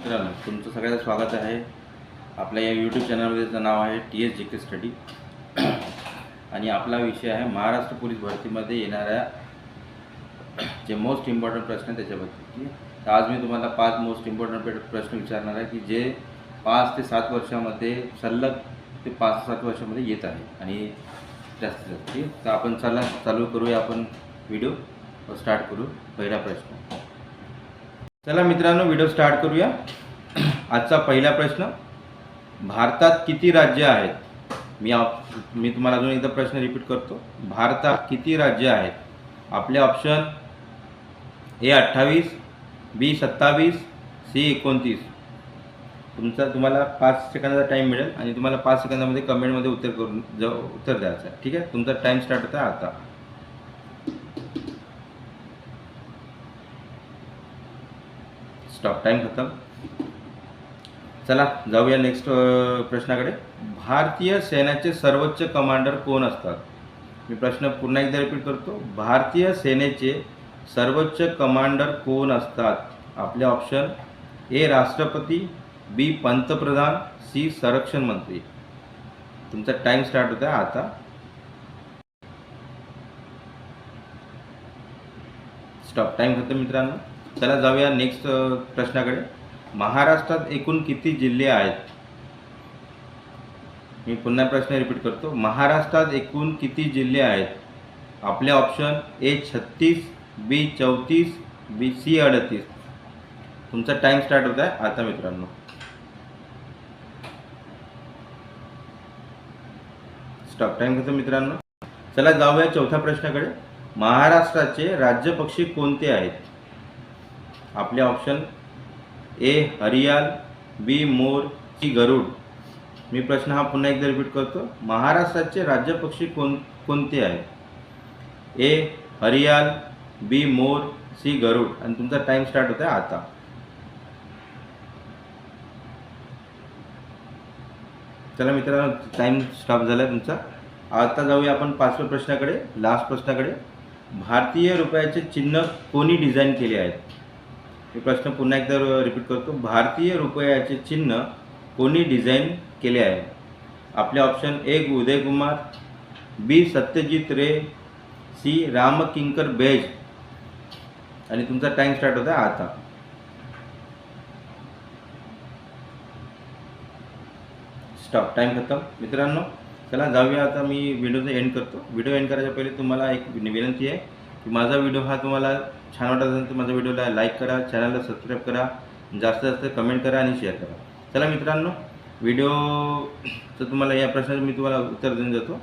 मित्रांनो, तुमचं सगळ्यांचं स्वागत आहे. आपल्या या यूट्यूब चॅनलमध्येचं नाव आहे TS GK स्टडी आणि आपला विषय आहे महाराष्ट्र पोलीस भरतीमध्ये येणाऱ्या जे मोस्ट इम्पॉर्टंट प्रश्न आहेत त्याच्याबद्दल. ठीक आहे. तर आज मी तुम्हाला 5 मोस्ट इम्पॉर्टंट प्रश्न विचारणार आहे की जे 5 ते 7 वर्षामध्ये सलग ते 5 ते 7 वर्षामध्ये येत आहे आणि जास्तीत जास्त. ठीक आहे. तर आपण चालू करूया. आपण व्हिडिओ स्टार्ट करू. पहिला प्रश्न. चला मित्रांनो, व्हिडिओ स्टार्ट करूया. आजचा पहिला प्रश्न, भारतात किती राज्य आहेत? मी तुम्हाला अजून एकदा प्रश्न रिपीट करतो. भारतात किती राज्य आहेत? आपले ऑप्शन A 28, B 27, C 29. तुम्हाला 5 सेकंदाचा टाईम मिळेल आणि तुम्हाला 5 सेकंदामध्ये कमेंटमध्ये उत्तर द्यायचं आहे. ठीक आहे. तुमचा टाईम स्टार्ट होता आता. स्टॉप. टाइम खतम. चला जाऊया नेक्स्ट प्रश्नाकडे. भारतीय सैन्याचे सर्वोच्च कमांडर कोण असतात? मी प्रश्न पुन्हा एकदा रिपीट करतो. भारतीय सेनेचे सर्वोच्च कमांडर कोण असतात? आपले ऑप्शन A राष्ट्रपती, B पंतप्रधान, C संरक्षण मंत्री. तुमचा टाइम स्टार्ट होता आता. स्टॉप. टाइम खतम मित्रांनो. चला जाऊया नेक्स्ट प्रश्नाकडे. महाराष्ट्रात एकूण किती जिल्हे आहेत? मी पुन्हा प्रश्न रिपीट करतो. महाराष्ट्रात एकूण किती जिल्हे आहेत? आपले option A 36, B 34, B C 38. तुमचा टाइम स्टार्ट होत आहे आता मित्रांनो. स्टॉप. टाइम खतम मित्रांनो. चला जाऊया चौथ्या प्रश्नाकडे. महाराष्ट्राचे राज्य पक्षी कोणते आहेत? आपले option A हरियाल, B more, C गरुड. मी प्रश्न हा पुन्हा एकदा रिपीट करतो. महाराष्ट्राचे राज्य पक्षी कोणते आहेत? A हरियाल, B मोर, C गरुड. आणि तुमचा टाइम स्टार्ट होता आता. चला मित्रांनो, टाइम स्टॉप झाला तुमचा. आता जाऊया आपण 5व्या प्रश्नाकडे, लास्ट प्रश्नाकडे. भारतीय रुपयाचे चिन्ह कोणी डिझाईन केले आहेत? मी प्रश्न पुन्हा एकदा रिपीट करतो. भारतीय रुपयाचे चिन्ह कोणी डिझाईन केले आहे? आपले option A Uday Kumar, B Satyajit Ray, C Ramkinkar Baij. आणि तुमचा टाइम स्टार्ट होता आता. स्टॉप. टाइम खतम मित्रांनो. चला जाऊया आता. मी व्हिडिओचं एंड करतो. व्हिडिओ एंड करायच्या पहिले तुम्हाला एक विनंती आहे की माझा व्हिडिओ हा तुम्हाला छान वाटत असेल तर माझ्या व्हिडिओला लाईक करा, चॅनलला सबस्क्राईब करा, जास्तीत जास्त कमेंट करा आणि शेअर करा. चला मित्रांनो, व्हिडिओचं तुम्हाला या प्रश्नाचं मी तुम्हाला उत्तर देऊन जातो.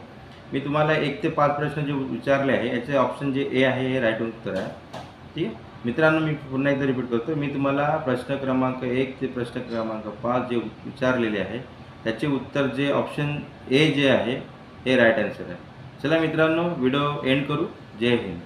मी तुम्हाला 1 ते 5 प्रश्न जे विचारले आहे याचे ऑप्शन जे A आहे हे राईट उत्तर आहे. ठीक आहे मित्रांनो. मी पुन्हा एकदा रिपीट करतो. मी तुम्हाला प्रश्न क्रमांक 1 ते प्रश्न क्रमांक 5 जे विचारलेले आहे त्याचे उत्तर जे ऑप्शन A जे आहे हे राईट आन्सर आहे. चला मित्रांनो, व्हिडिओ एंड करू. जय हिंद.